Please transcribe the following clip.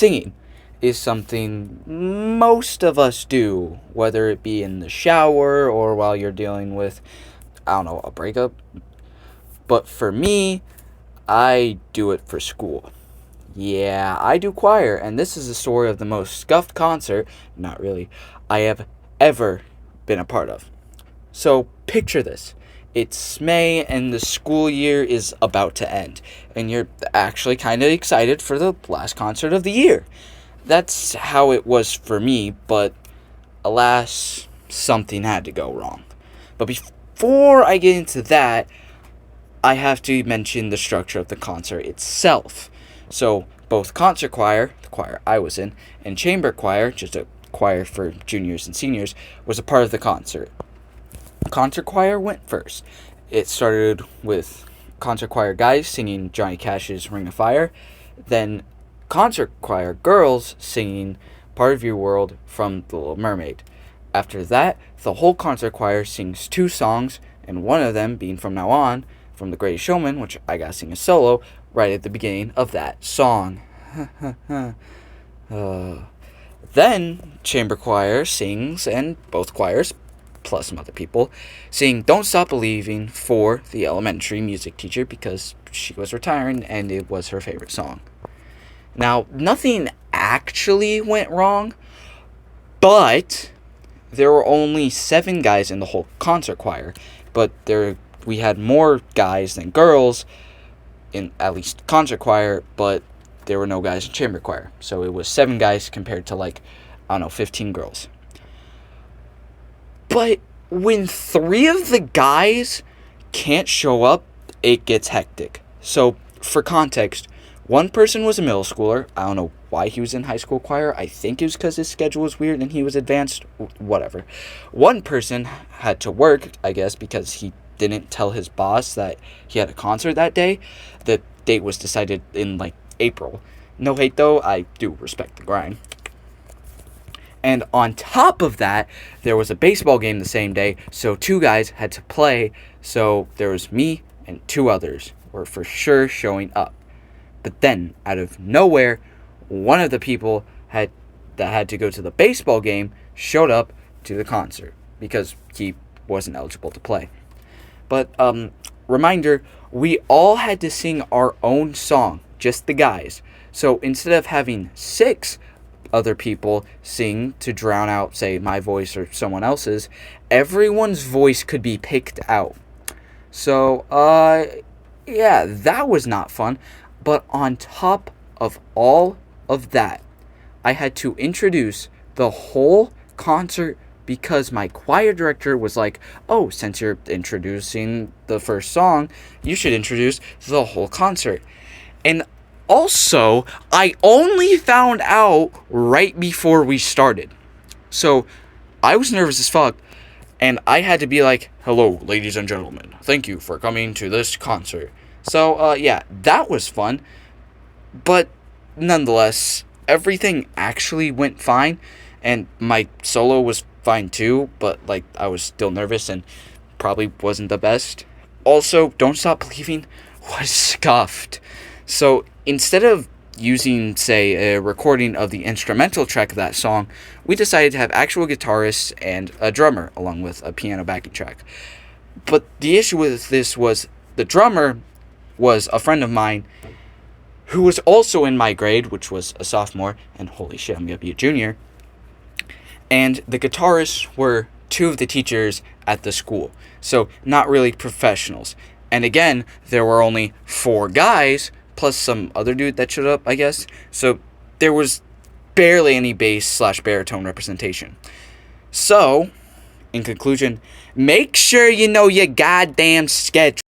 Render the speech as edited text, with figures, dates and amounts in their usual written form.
singing is something most of us do, whether it be in the shower or while you're dealing with, I don't know, a breakup. But for me, I do it for school. Yeah, I do choir, and this is the story of the most scuffed concert, not really, I have ever been a part of. So picture this. It's May and the school year is about to end, and you're actually kind of excited for the last concert of the year. That's how it was for me, but alas, something had to go wrong. But before I get into that, I have to mention the structure of the concert itself. So, both concert choir, the choir I was in, and chamber choir, just a choir for juniors and seniors, was a part of the concert. Concert choir went first. It started with concert choir guys singing Johnny Cash's Ring of Fire, then concert choir girls singing Part of Your World from The Little Mermaid. After that, the whole concert choir sings 2 songs, and one of them being From Now On, from The Greatest Showman, which I gotta sing a solo right at the beginning of that song. Then, chamber choir sings, and both choirs, plus some other people, sing Don't Stop Believing for the elementary music teacher because she was retiring and it was her favorite song. Now, nothing actually went wrong, but there were only 7 guys in the whole concert choir, but we had more guys than girls in at least concert choir, but there were no guys in chamber choir. So it was 7 guys compared to 15 girls. But when 3 of the guys can't show up, it gets hectic. So for context, one person was a middle schooler. I don't know why he was in high school choir. I think it was because his schedule was weird and he was advanced. Whatever. One person had to work, I guess, because he didn't tell his boss that he had a concert that day. The date was decided in April. No hate though, I do respect the grind. And on top of that, there was a baseball game the same day, so 2 guys had to play. So there was me and 2 others were for sure showing up. But then, out of nowhere, one of the people that had to go to the baseball game showed up to the concert because he wasn't eligible to play. But, reminder, we all had to sing our own song, just the guys. So instead of having 6 other people sing to drown out, say, my voice or someone else's, everyone's voice could be picked out. So, yeah, that was not fun. But on top of all of that, I had to introduce the whole concert because my choir director was like, oh, since you're introducing the first song, you should introduce the whole concert. And also, I only found out right before we started. So, I was nervous as fuck, and I had to be like, hello, ladies and gentlemen, thank you for coming to this concert. So, yeah, that was fun, but nonetheless, everything actually went fine, and my solo was fine too, but, I was still nervous and probably wasn't the best. Also, Don't Stop Believing was scuffed. So, instead of using, say, a recording of the instrumental track of that song, we decided to have actual guitarists and a drummer, along with a piano backing track. But the issue with this was the drummer was a friend of mine who was also in my grade, which was a sophomore, and holy shit, I'm going to be a junior. And the guitarists were 2 of the teachers at the school, so not really professionals. And again, there were only 4 guys, plus some other dude that showed up, I guess. So there was barely any bass/baritone representation. So, in conclusion, make sure you know your goddamn schedule.